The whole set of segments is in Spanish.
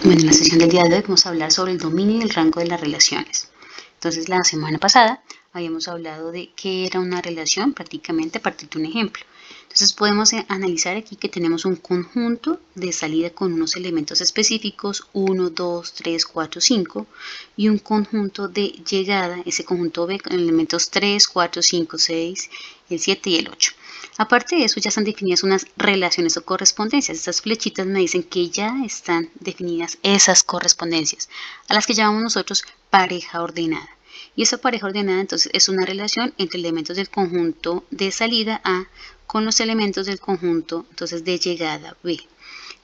Bueno, en la sesión del día de hoy vamos a hablar sobre el dominio y el rango de las relaciones. Entonces, la semana pasada habíamos hablado de qué era una relación prácticamente a partir de un ejemplo. Entonces, podemos analizar aquí que tenemos un conjunto de salida con unos elementos específicos, 1, 2, 3, 4, 5, y un conjunto de llegada, ese conjunto B con elementos 3, 4, 5, 6, el 7 y el 8. Aparte de eso, ya están definidas unas relaciones o correspondencias. Estas flechitas me dicen que ya están definidas esas correspondencias, a las que llamamos nosotros pareja ordenada. Y esa pareja ordenada entonces es una relación entre elementos del conjunto de salida A con los elementos del conjunto entonces de llegada B.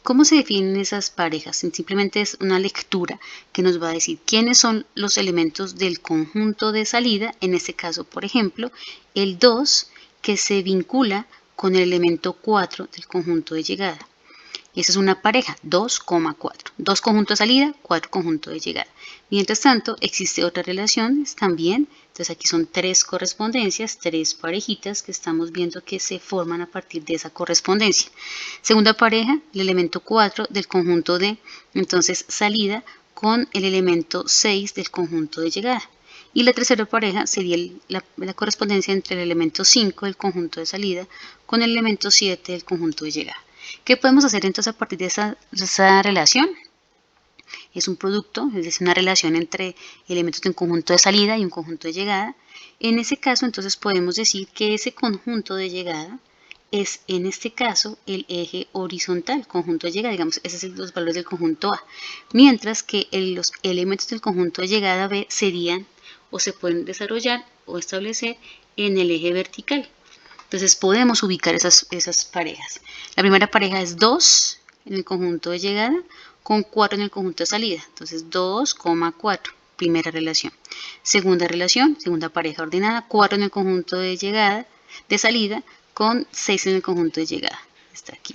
¿Cómo se definen esas parejas? Simplemente es una lectura que nos va a decir quiénes son los elementos del conjunto de salida, en este caso, por ejemplo, el 2 que se vincula con el elemento 4 del conjunto de llegada. Esa es una pareja, 2, 4. 2 conjunto de salida, 4 conjunto de llegada. Mientras tanto, existe otra relación también. Entonces aquí son 3 correspondencias, 3 parejitas que estamos viendo que se forman a partir de esa correspondencia. Segunda pareja, el elemento 4 del conjunto de entonces salida con el elemento 6 del conjunto de llegada. Y la tercera pareja sería la correspondencia entre el elemento 5 del conjunto de salida con el elemento 7 del conjunto de llegada. ¿Qué podemos hacer entonces a partir de esa relación? Es un producto, es decir, una relación entre elementos de un conjunto de salida y un conjunto de llegada. En ese caso, entonces podemos decir que ese conjunto de llegada es, en este caso, el eje horizontal, conjunto de llegada, digamos, esos son los valores del conjunto A. Mientras que los elementos del conjunto de llegada B serían o se pueden desarrollar o establecer en el eje vertical. Entonces podemos ubicar esas parejas. La primera pareja es 2 en el conjunto de llegada con 4 en el conjunto de salida. Entonces 2, 4, primera relación. Segunda relación, segunda pareja ordenada, 4 en el conjunto de llegada, de salida, con 6 en el conjunto de llegada. Está aquí.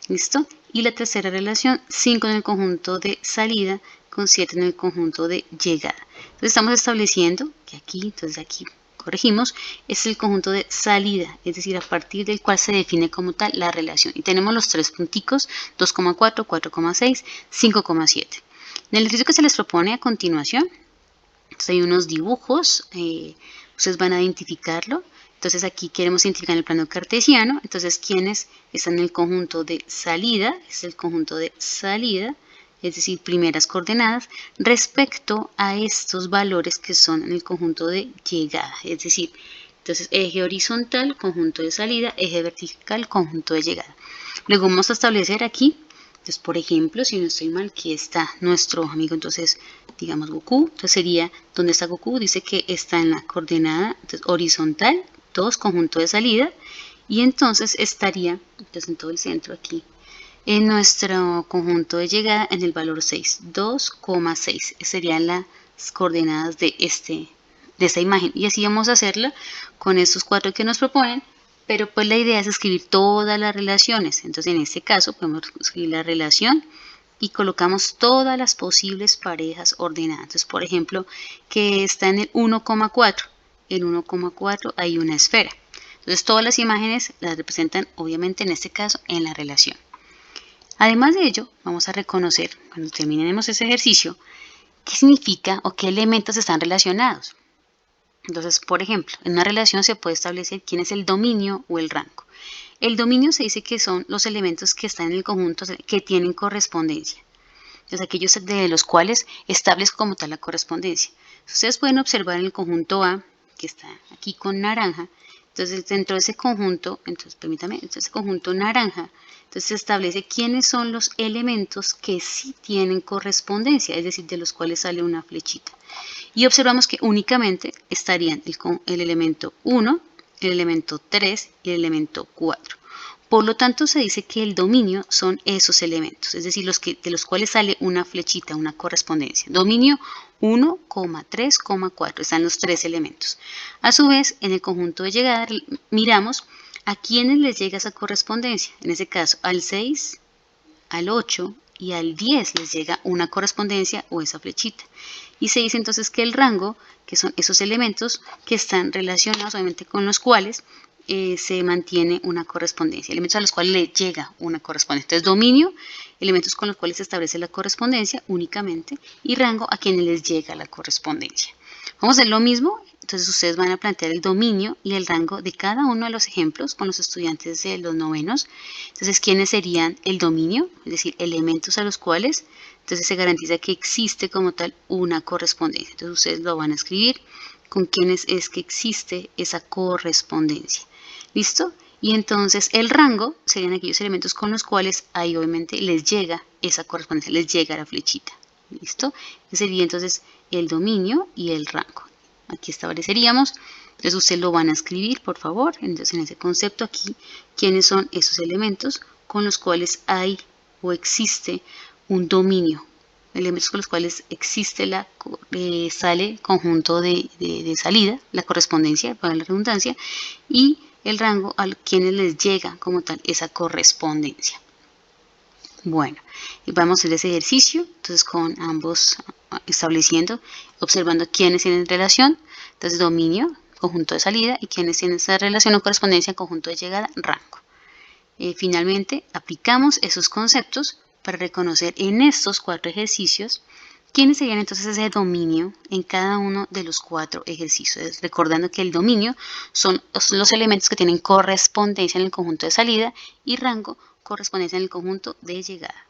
¿Listo? Y la tercera relación, 5 en el conjunto de salida, con 7 en el conjunto de llegada. Entonces estamos estableciendo que aquí, entonces aquí corregimos, es el conjunto de salida, es decir, a partir del cual se define como tal la relación. Y tenemos los 3 punticos, 2,4, 4,6, 5,7. En el ejercicio que se les propone a continuación, entonces hay unos dibujos, ustedes van a identificarlo. Entonces aquí queremos identificar en el plano cartesiano, entonces quiénes están en el conjunto de salida, es el conjunto de salida, es decir, primeras coordenadas, respecto a estos valores que son en el conjunto de llegada, es decir, entonces eje horizontal, conjunto de salida, eje vertical, conjunto de llegada. Luego vamos a establecer aquí, entonces por ejemplo, si no estoy mal, aquí está nuestro amigo, entonces digamos Goku, entonces sería, ¿dónde está Goku? Dice que está en la coordenada entonces, horizontal, 2, conjunto de salida, y entonces estaría, entonces en todo el centro aquí, en nuestro conjunto de llegada en el valor 6, 2,6 serían las coordenadas de esta imagen, y así vamos a hacerla con estos 4 que nos proponen, pero pues la idea es escribir todas las relaciones. Entonces en este caso podemos escribir la relación y colocamos todas las posibles parejas ordenadas. Entonces, por ejemplo, que está en el 1,4, en 1,4 hay una esfera. Entonces todas las imágenes las representan obviamente en este caso en la relación. Además de ello, vamos a reconocer, cuando terminemos ese ejercicio, qué significa o qué elementos están relacionados. Entonces, por ejemplo, en una relación se puede establecer quién es el dominio o el rango. El dominio se dice que son los elementos que están en el conjunto que tienen correspondencia. Entonces, aquellos de los cuales establezco como tal la correspondencia. Ustedes pueden observar en el conjunto A, que está aquí con naranja. Entonces, dentro de ese conjunto, ese conjunto naranja, entonces se establece quiénes son los elementos que sí tienen correspondencia, es decir, de los cuales sale una flechita. Y observamos que únicamente estarían el elemento 1, el elemento 3 y el elemento 4. Por lo tanto, se dice que el dominio son esos elementos, es decir, de los cuales sale una flechita, una correspondencia. Dominio 1, 3, 4, están los 3 elementos. A su vez, en el conjunto de llegada, miramos a quiénes les llega esa correspondencia. En ese caso, al 6, al 8 y al 10 les llega una correspondencia o esa flechita. Y se dice entonces que el rango, que son esos elementos que están relacionados obviamente con los cuales se mantiene una correspondencia, elementos a los cuales le llega una correspondencia. Entonces, dominio, elementos con los cuales se establece la correspondencia únicamente, y rango, a quienes les llega la correspondencia. Vamos a hacer lo mismo. Entonces ustedes van a plantear el dominio y el rango de cada uno de los ejemplos con los estudiantes de los novenos. Entonces, ¿quiénes serían el dominio? Es decir, elementos a los cuales entonces se garantiza que existe como tal una correspondencia. Entonces ustedes lo van a escribir con quiénes es que existe esa correspondencia. ¿Listo? Y entonces el rango serían aquellos elementos con los cuales ahí obviamente les llega esa correspondencia, les llega la flechita. ¿Listo? Ese sería entonces el dominio y el rango. Aquí estableceríamos, entonces ustedes lo van a escribir, por favor. Entonces en ese concepto aquí, ¿quiénes son esos elementos con los cuales hay o existe un dominio? Elementos con los cuales existe sale conjunto de salida, la correspondencia, para la redundancia, y el rango a quienes les llega como tal esa correspondencia. Bueno, y vamos a hacer ese ejercicio, entonces con ambos estableciendo, observando quiénes tienen relación, entonces dominio, conjunto de salida, y quiénes tienen esa relación o correspondencia, conjunto de llegada, rango. Finalmente, aplicamos esos conceptos para reconocer en estos 4 ejercicios quiénes serían entonces ese dominio en cada uno de los 4 ejercicios. Recordando que el dominio son los elementos que tienen correspondencia en el conjunto de salida y rango correspondencia en el conjunto de llegada.